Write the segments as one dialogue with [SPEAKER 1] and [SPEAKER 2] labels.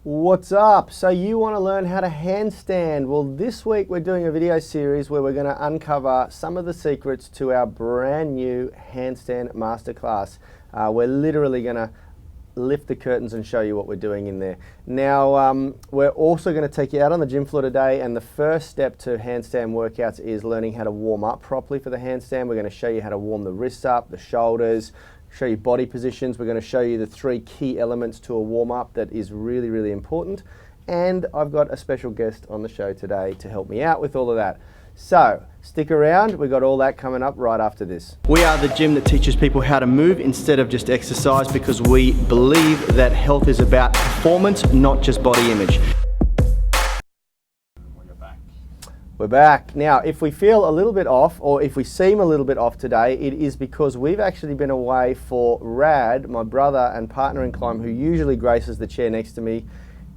[SPEAKER 1] What's up? So you want to learn how to handstand? Well, this week we're doing a video series where we're going to uncover some of the secrets to our brand new handstand masterclass. We're literally going to lift the curtains and show you what we're doing in there. Now, we're also going to take you out on the gym floor today, and the first step to handstand workouts is learning how to warm up properly for the handstand. We're going to show you how to warm the wrists up, the shoulders, show you body positions. We're going to show you the 3 key elements to a warm-up that is really, really important. And I've got a special guest on the show today to help me out with all of that. So stick around, we've got all that coming up right after this. We are the gym that teaches people how to move instead of just exercise, because we believe that health is about performance, not just body image. We're back. Now, if we feel a little bit off, or if we seem a little bit off today, it is because we've actually been away for Rad, my brother and partner in crime, who usually graces the chair next to me,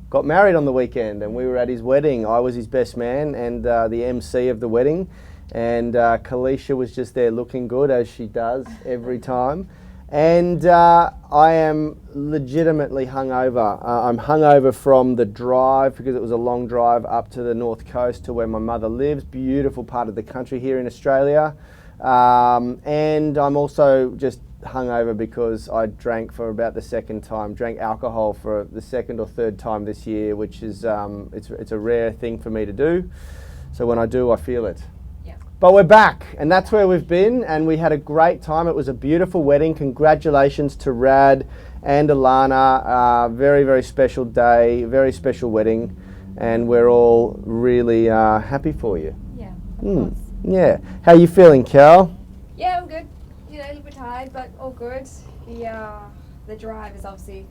[SPEAKER 1] got married on the weekend, and we were at his wedding. I was his best man and the MC of the wedding, and Kalisha was just there looking good, as she does every time. And I am legitimately hungover. I'm hungover from the drive, because it was a long drive up to the north coast to where my mother lives. Beautiful part of the country here in Australia. And I'm also just hungover because I drank for about the second time, drank alcohol for the second or third time this year, which is, it's a rare thing for me to do. So when I do, I feel it. But we're back, and that's where we've been, and we had a great time. It was a beautiful wedding. Congratulations to Rad and Alana. Very, very special day, very special wedding, and we're all really happy for you.
[SPEAKER 2] Yeah, of course.
[SPEAKER 1] Yeah. How are you feeling, Cal?
[SPEAKER 2] Yeah, I'm good. You know, a little bit tired, but all good. The drive is obviously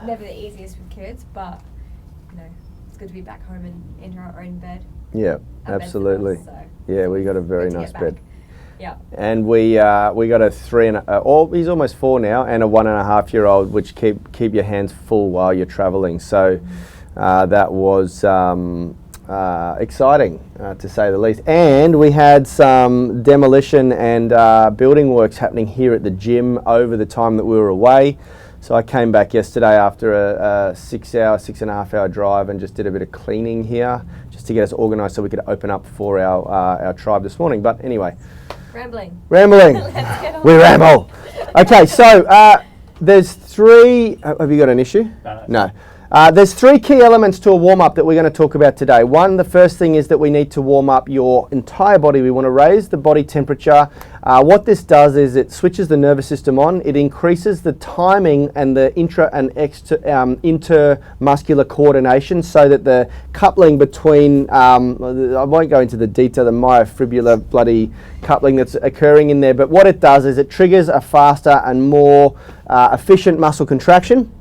[SPEAKER 2] never the easiest with kids, but you know, it's good to be back home and in our own bed.
[SPEAKER 1] Yeah, absolutely.
[SPEAKER 2] Us, so
[SPEAKER 1] yeah, we got a very nice bed.
[SPEAKER 2] Yeah.
[SPEAKER 1] And we got a 3 and he's almost 4 now, and a 1.5-year-old, which keep your hands full while you're traveling. So that was exciting, to say the least. And we had some demolition and building works happening here at the gym over the time that we were away. So I came back yesterday after a 6.5 hour drive, and just did a bit of cleaning here, just to get us organised so we could open up for our tribe this morning. But anyway.
[SPEAKER 2] Rambling.
[SPEAKER 1] Let's get on. We ramble. Okay, so there's 3, have you got an issue? No. There's 3 key elements to a warm-up that we're going to talk about today. One, the first thing is that we need to warm up your entire body. We want to raise the body temperature. What this does is it switches the nervous system on. It increases the timing and the intra and intermuscular coordination, so that the coupling between, I won't go into the detail, the myofibrillar bloody coupling that's occurring in there, but what it does is it triggers a faster and more efficient muscle contraction.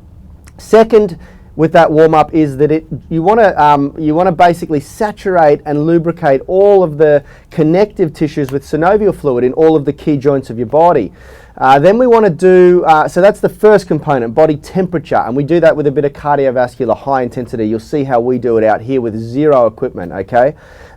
[SPEAKER 1] Second, with that warm-up is that you want to basically saturate and lubricate all of the connective tissues with synovial fluid in all of the key joints of your body. Then we want to do, so that's the first component, body temperature, and we do that with a bit of cardiovascular high intensity. You'll see how we do it out here with 0 equipment, okay?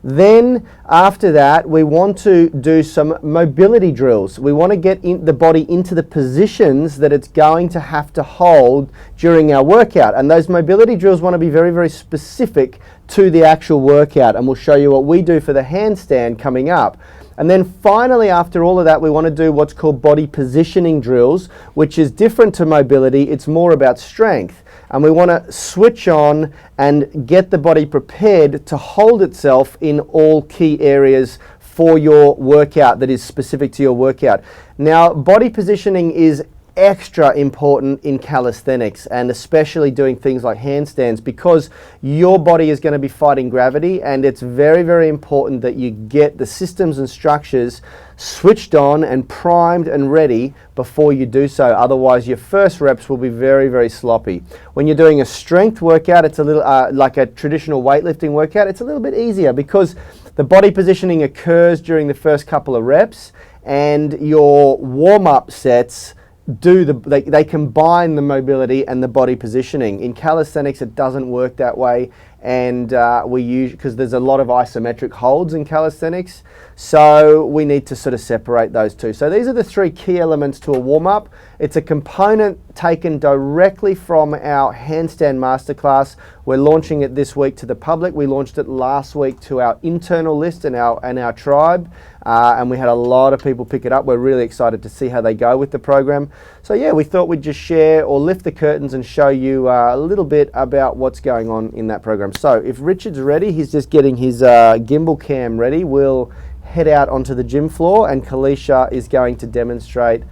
[SPEAKER 1] Then after that, we want to do some mobility drills. We want to get the body into the positions that it's going to have to hold during our workout. And those mobility drills want to be very, very specific to the actual workout. And we'll show you what we do for the handstand coming up. And then finally, after all of that, we want to do what's called body positioning drills, which is different to mobility. It's more about strength. And we want to switch on and get the body prepared to hold itself in all key areas for your workout that is specific to your workout. Now, body positioning is extra important in calisthenics, and especially doing things like handstands, because your body is going to be fighting gravity, and it's very, very important that you get the systems and structures switched on and primed and ready before you do so. Otherwise, your first reps will be very, very sloppy. When you're doing a strength workout, it's a little like a traditional weightlifting workout, it's a little bit easier, because the body positioning occurs during the first couple of reps, and your warm-up sets they combine the mobility and the body positioning. In calisthenics, it doesn't work that way, and we use, because there's a lot of isometric holds in calisthenics, so we need to sort of separate those two. So these are the three key elements to a warm-up. It's a component taken directly from our handstand masterclass. We're launching it this week to the public. We launched it last week to our internal list and our tribe, and we had a lot of people pick it up. We're really excited to see how they go with the program. So yeah, we thought we'd just share or lift the curtains and show you a little bit about what's going on in that program. So if Richard's ready, he's just getting his gimbal cam ready. We'll head out onto the gym floor, and Kalisha is going to demonstrate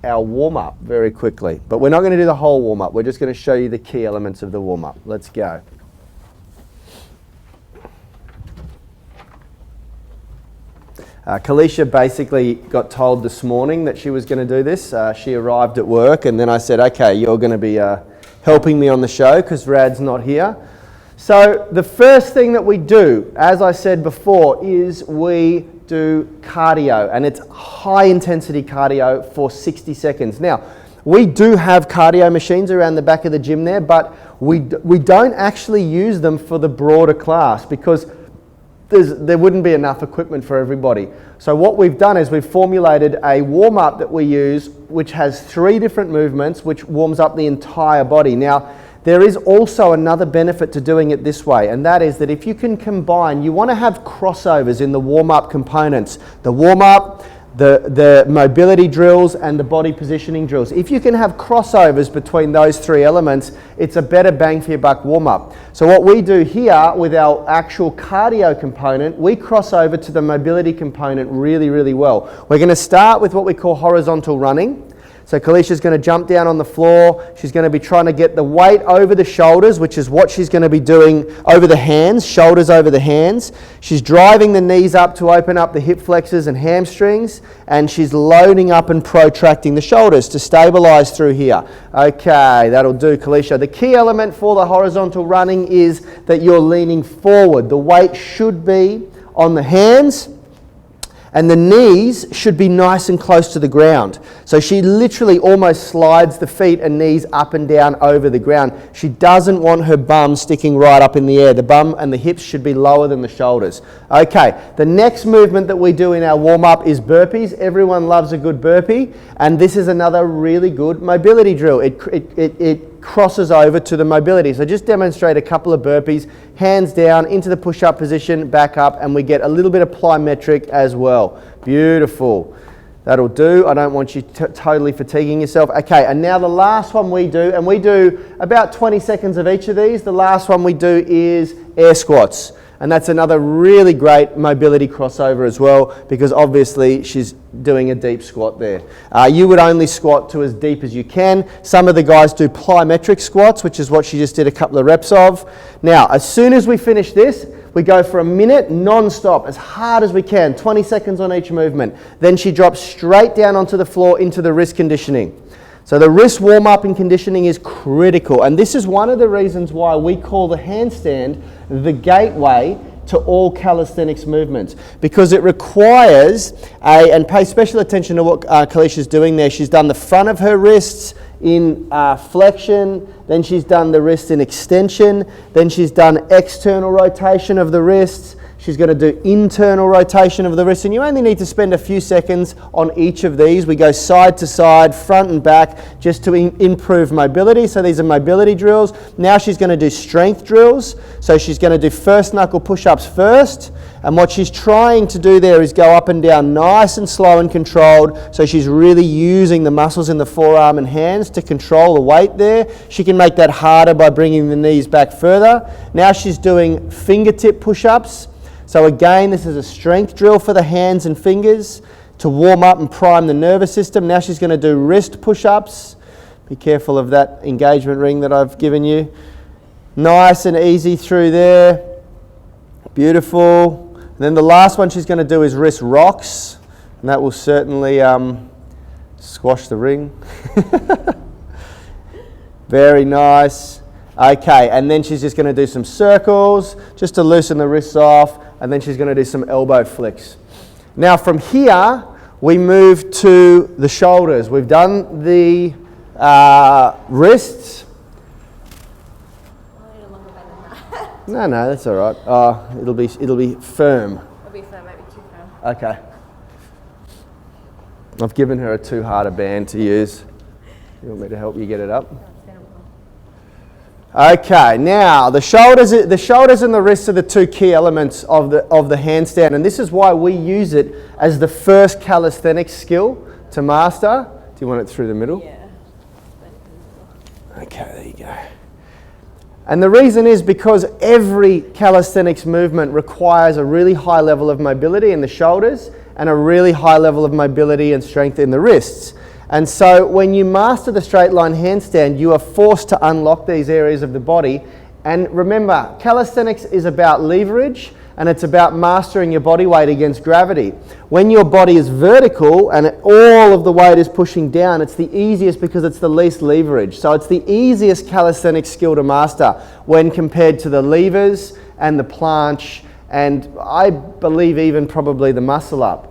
[SPEAKER 1] our warm-up very quickly. But we're not going to do the whole warm-up. We're just going to show you the key elements of the warm-up. Let's go. Kalisha basically got told this morning that she was going to do this. She arrived at work, and then I said, okay, you're going to be helping me on the show because Rad's not here. So the first thing that we do, as I said before, is we do cardio, and it's high intensity cardio for 60 seconds. Now, we do have cardio machines around the back of the gym there, but we don't actually use them for the broader class because there wouldn't be enough equipment for everybody. So what we've done is we've formulated a warm-up that we use, which has 3 different movements, which warms up the entire body. Now, there is also another benefit to doing it this way, and that is that if you can combine, you want to have crossovers in the warm-up components. The warm-up, the mobility drills, and the body positioning drills. If you can have crossovers between those 3 elements, it's a better bang for your buck warm-up. So what we do here with our actual cardio component, we cross over to the mobility component really, really well. We're going to start with what we call horizontal running. So Kalisha's going to jump down on the floor. She's going to be trying to get the weight over the shoulders, which is what she's going to be doing over the hands, shoulders over the hands. She's driving the knees up to open up the hip flexors and hamstrings, and she's loading up and protracting the shoulders to stabilize through here. Okay, that'll do, Kalisha. The key element for the horizontal running is that you're leaning forward. The weight should be on the hands, and the knees should be nice and close to the ground. So she literally almost slides the feet and knees up and down over the ground. She doesn't want her bum sticking right up in the air. The bum and the hips should be lower than the shoulders. Okay, the next movement that we do in our warm-up is burpees. Everyone loves a good burpee, and this is another really good mobility drill. It crosses over to the mobility. So just demonstrate a couple of burpees, hands down into the push-up position, back up, and we get a little bit of plyometric as well. Beautiful. That'll do. I don't want you totally fatiguing yourself. Okay, and now the last one we do, and we do about 20 seconds of each of these. The last one we do is air squats. And that's another really great mobility crossover as well, because obviously she's doing a deep squat there. You would only squat to as deep as you can. Some of the guys do plyometric squats, which is what she just did a couple of reps of. Now, as soon as we finish this, we go for a minute non-stop, as hard as we can, 20 seconds on each movement. Then she drops straight down onto the floor into the wrist conditioning. So the wrist warm-up and conditioning is critical, and this is one of the reasons why we call the handstand the gateway to all calisthenics movements, because it requires and pay special attention to what Kalisha's doing there. She's done the front of her wrists in flexion, then she's done the wrist in extension, then she's done external rotation of the wrists. She's going to do internal rotation of the wrist, and you only need to spend a few seconds on each of these. We go side to side, front and back, just to improve mobility. So these are mobility drills. Now she's going to do strength drills. So she's going to do first knuckle push-ups first, and what she's trying to do there is go up and down nice and slow and controlled. So she's really using the muscles in the forearm and hands to control the weight there. She can make that harder by bringing the knees back further. Now she's doing fingertip push-ups. So again, this is a strength drill for the hands and fingers to warm up and prime the nervous system. Now she's going to do wrist push-ups. Be careful of that engagement ring that I've given you. Nice and easy through there. Beautiful. And then the last one she's going to do is wrist rocks, and that will certainly squash the ring. Very nice. Okay, and then she's just going to do some circles just to loosen the wrists off, and then she's going to do some elbow flicks. Now from here, we move to the shoulders. We've done the wrists.
[SPEAKER 2] I need a longer bend than that.
[SPEAKER 1] No, that's all right. It'll be firm.
[SPEAKER 2] It'll be firm, might be too firm.
[SPEAKER 1] Okay. I've given her a too hard a band to use. You want me to help you get it up? Okay, now the shoulders and the wrists are the two key elements of the handstand, and this is why we use it as the first calisthenics skill to master. Do you want it through the middle?
[SPEAKER 2] Yeah.
[SPEAKER 1] Okay, there you go. And the reason is because every calisthenics movement requires a really high level of mobility in the shoulders and a really high level of mobility and strength in the wrists. And so when you master the straight line handstand, you are forced to unlock these areas of the body. And remember, calisthenics is about leverage, and it's about mastering your body weight against gravity. When your body is vertical and all of the weight is pushing down, it's the easiest because it's the least leverage. So it's the easiest calisthenics skill to master when compared to the levers and the planche, and I believe even probably the muscle up.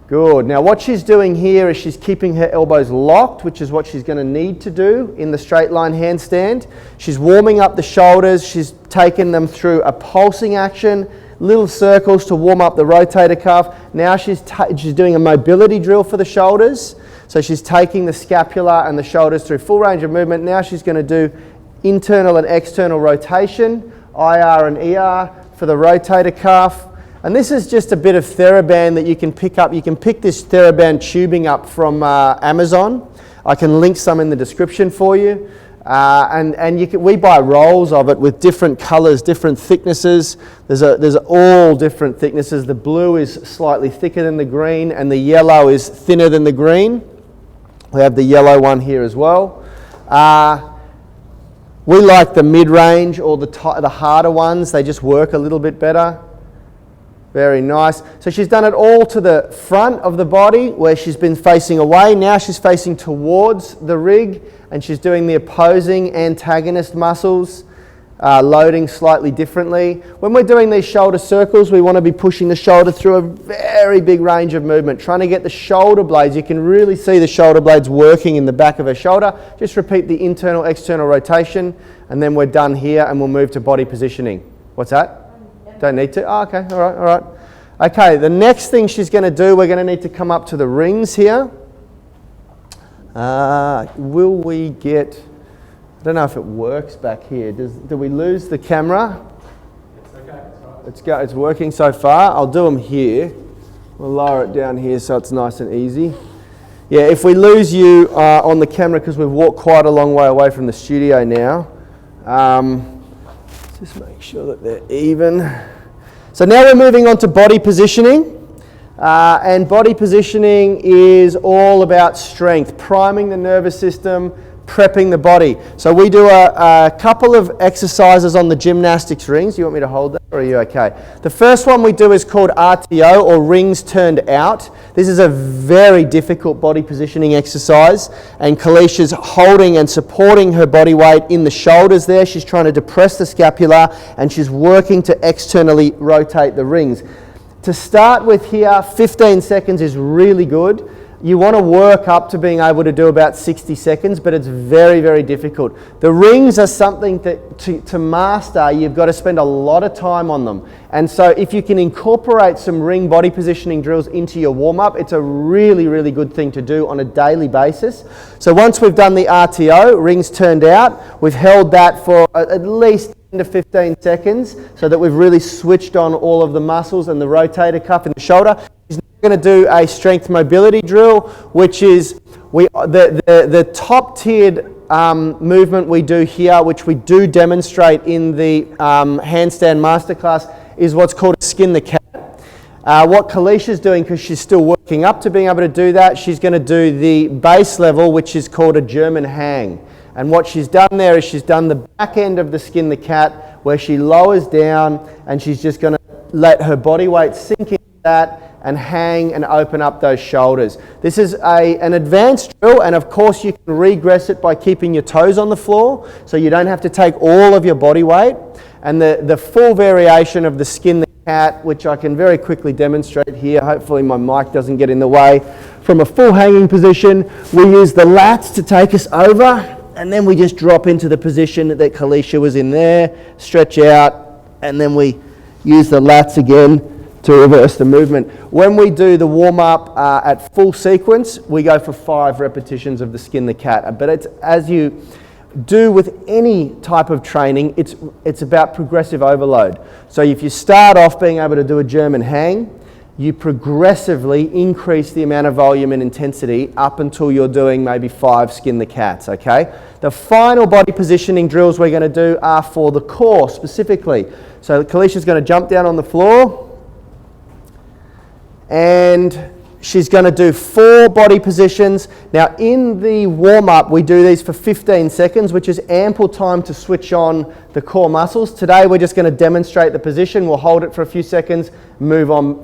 [SPEAKER 1] Good. Now what she's doing here is she's keeping her elbows locked, which is what she's going to need to do in the straight line handstand. She's warming up the shoulders. She's taken them through a pulsing action, little circles to warm up the rotator cuff. Now she's doing a mobility drill for the shoulders. So she's taking the scapula and the shoulders through full range of movement. Now she's going to do internal and external rotation, IR and ER for the rotator cuff. And this is just a bit of TheraBand that you can pick up. You can pick this TheraBand tubing up from Amazon. I can link some in the description for you. We buy rolls of it with different colors, different thicknesses. There's all different thicknesses. The blue is slightly thicker than the green, and the yellow is thinner than the green. We have the yellow one here as well. We like the mid-range or the harder ones. They just work a little bit better. Very nice. So she's done it all to the front of the body where she's been facing away. Now she's facing towards the rig, and she's doing the opposing antagonist muscles, loading slightly differently. When we're doing these shoulder circles, we want to be pushing the shoulder through a very big range of movement, trying to get the shoulder blades. You can really see the shoulder blades working in the back of her shoulder. Just repeat the internal, external rotation, and then we're done here, and we'll move to body positioning. What's that? Don't need to? Oh, okay, all right. Okay, the next thing she's going to do, we're going to need to come up to the rings here. Will we get, I don't know if it works back here. Do we lose the camera?
[SPEAKER 3] It's okay,
[SPEAKER 1] It's working so far. I'll do them here. We'll lower it down here so it's nice and easy. Yeah, if we lose you on the camera because we've walked quite a long way away from the studio now, just make sure that they're even. So now we're moving on to body positioning. And body positioning is all about strength, priming the nervous system, prepping the body. So we do a couple of exercises on the gymnastics rings. You want me to hold that, or are you okay? The first one we do is called RTO, or rings turned out. This is a very difficult body positioning exercise, and Kalisha's holding and supporting her body weight in the shoulders there. She's trying to depress the scapula, and she's working to externally rotate the rings. To start with here, 15 seconds is really good. You want to work up to being able to do about 60 seconds, but it's very, very difficult. The rings are something that to master, you've got to spend a lot of time on them. And so if you can incorporate some ring body positioning drills into your warm-up, it's a really, really good thing to do on a daily basis. So once we've done the RTO, rings turned out, we've held that for at least 10 to 15 seconds so that we've really switched on all of the muscles and the rotator cuff and the shoulder. We're going to do a strength mobility drill, which is the top tiered movement we do here, which we do demonstrate in the handstand masterclass, is what's called a skin the cat. What Kalisha's doing, because she's still working up to being able to do that, she's going to do the base level, which is called a German hang. And what she's done there is she's done the back end of the skin the cat, where she lowers down and she's just going to let her body weight sink into that and hang and open up those shoulders. This is an advanced drill, and of course you can regress it by keeping your toes on the floor, so you don't have to take all of your body weight. And the full variation of the skin the cat, which I can very quickly demonstrate here, hopefully my mic doesn't get in the way. From a full hanging position, we use the lats to take us over, and then we just drop into the position that Kalisha was in there, stretch out, and then we use the lats again to reverse the movement. When we do the warm-up at full sequence, we go for 5 repetitions of the skin the cat. But it's, as you do with any type of training, it's about progressive overload. So if you start off being able to do a German hang, you progressively increase the amount of volume and intensity up until you're doing maybe 5 skin the cats, okay? The final body positioning drills we're going to do are for the core specifically. So Kalisha's going to jump down on the floor, and she's going to do 4 body positions. Now in the warm-up we do these for 15 seconds, which is ample time to switch on the core muscles. Today we're just going to demonstrate the position. We'll hold it for a few seconds, move on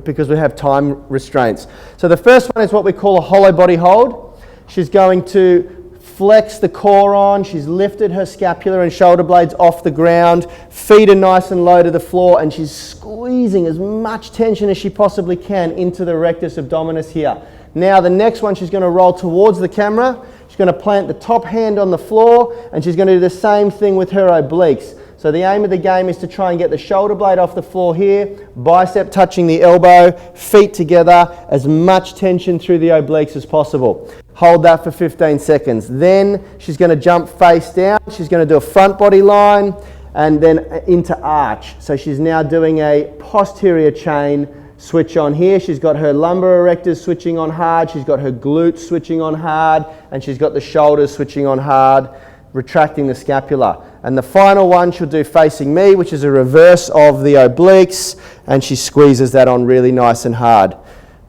[SPEAKER 1] because we have time restraints. So the first one is what we call a hollow body hold. She's going to flex the core on, she's lifted her scapula and shoulder blades off the ground, feet are nice and low to the floor, and she's squeezing as much tension as she possibly can into the rectus abdominis here. Now the next one, she's going to roll towards the camera, she's going to plant the top hand on the floor, and she's going to do the same thing with her obliques. So the aim of the game is to try and get the shoulder blade off the floor here, bicep touching the elbow, feet together, as much tension through the obliques as possible. Hold that for 15 seconds. Then she's going to jump face down. She's going to do a front body line and then into arch. So she's now doing a posterior chain switch on here. She's got her lumbar erectors switching on hard. She's got her glutes switching on hard. And she's got the shoulders switching on hard, retracting the scapula. And the final one she'll do facing me, which is a reverse of the obliques. And she squeezes that on really nice and hard.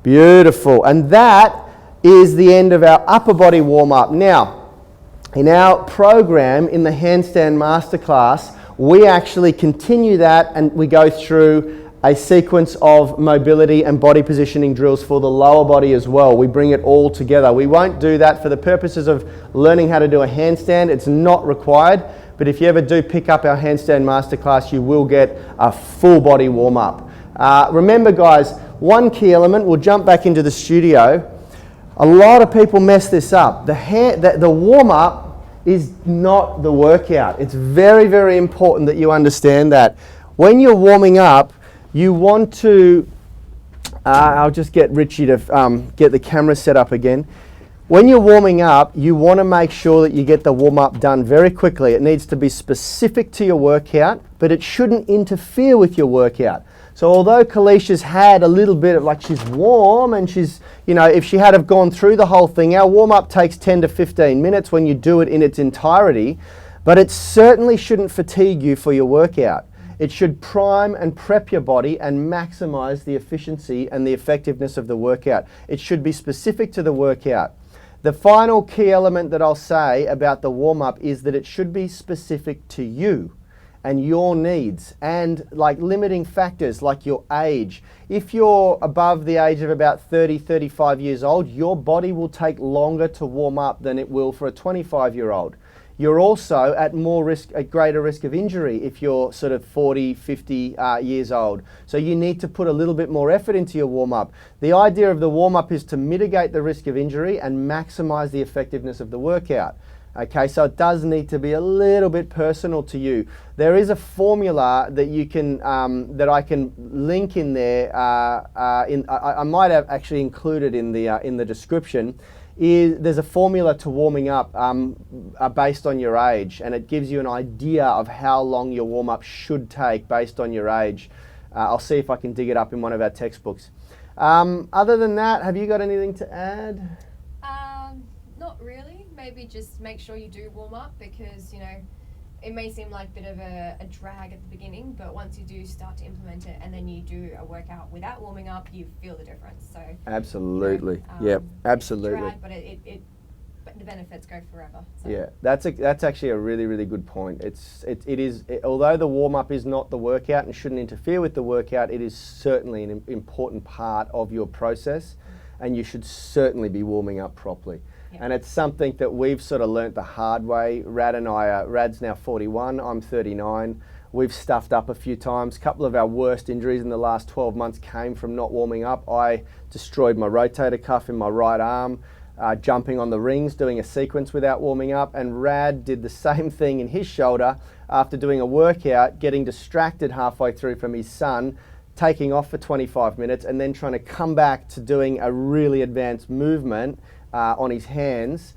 [SPEAKER 1] Beautiful. And that is the end of our upper body warm-up. Now, in our program in the Handstand Masterclass, we actually continue that and we go through a sequence of mobility and body positioning drills for the lower body as well. We bring it all together. We won't do that for the purposes of learning how to do a handstand. It's not required, but if you ever do pick up our Handstand Masterclass, you will get a full body warm-up. Remember guys, one key element, we'll jump back into the studio. A lot of people mess this up. The warm-up is not the workout. It's very, very important that you understand that. When you're warming up, you want to, I'll just get Richie to get the camera set up again. When you're warming up, you want to make sure that you get the warm-up done very quickly. It needs to be specific to your workout, but it shouldn't interfere with your workout. So although Kalisha's had a little bit of, like, she's warm and she's, you know, if she had have gone through the whole thing, our warm-up takes 10 to 15 minutes when you do it in its entirety, but it certainly shouldn't fatigue you for your workout. It should prime and prep your body and maximize the efficiency and the effectiveness of the workout. It should be specific to the workout. The final key element that I'll say about the warm-up is that it should be specific to you and your needs, and like limiting factors like your age. If you're above the age of about 30, 35 years old, your body will take longer to warm up than it will for a 25-year-old. You're also at greater risk of injury if you're sort of 40, 50 years old. So you need to put a little bit more effort into your warm-up. The idea of the warm-up is to mitigate the risk of injury and maximize the effectiveness of the workout. Okay, so it does need to be a little bit personal to you. There is a formula that you can, that I can link in there. I might have actually included in the description. There's a formula to warming up based on your age, and it gives you an idea of how long your warm-up should take based on your age. I'll see if I can dig it up in one of our textbooks. Other than that, have you got anything to add?
[SPEAKER 2] Not really. Maybe just make sure you do warm up, because, you know, it may seem like a bit of a drag at the beginning, but once you do start to implement it and then you do a workout without warming up, you feel the difference. So
[SPEAKER 1] absolutely, yep, absolutely.
[SPEAKER 2] Drag, but the benefits go forever. So.
[SPEAKER 1] Yeah, that's actually a really, really good point. Although the warm up is not the workout and shouldn't interfere with the workout, it is certainly an important part of your process, and you should certainly be warming up properly. Yep. And it's something that we've sort of learnt the hard way. Rad and I, Rad's now 41, I'm 39. We've stuffed up a few times. A couple of our worst injuries in the last 12 months came from not warming up. I destroyed my rotator cuff in my right arm. jumping on the rings, doing a sequence without warming up, and Rad did the same thing in his shoulder after doing a workout, getting distracted halfway through from his son, taking off for 25 minutes, and then trying to come back to doing a really advanced movement on his hands.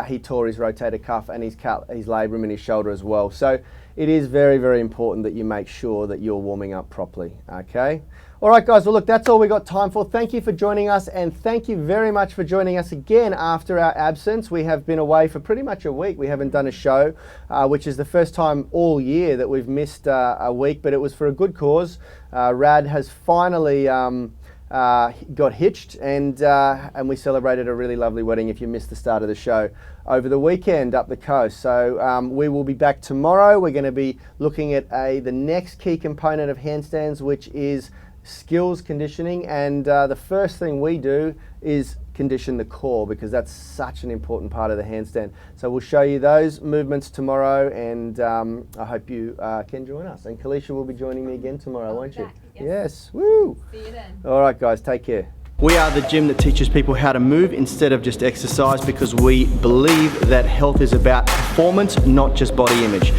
[SPEAKER 1] He tore his rotator cuff and his labrum in his shoulder as well. So it is very, very important that you make sure that you're warming up properly, okay? All right, guys, well, look, that's all we got time for. Thank you for joining us, and thank you very much for joining us again after our absence. We have been away for pretty much a week. We haven't done a show, which is the first time all year that we've missed a week, but it was for a good cause. Rad has finally got hitched, and we celebrated a really lovely wedding, if you missed the start of the show, over the weekend up the coast. So we will be back tomorrow. We're going to be looking at the next key component of handstands, which is skills conditioning, and the first thing we do is condition the core, because that's such an important part of the handstand. So we'll show you those movements tomorrow, and I hope you can join us. And Kalisha will be joining me again tomorrow, won't you? Yes. Woo!
[SPEAKER 2] See you then.
[SPEAKER 1] All right, guys, take care. We are the gym that teaches people how to move instead of just exercise, because we believe that health is about performance, not just body image.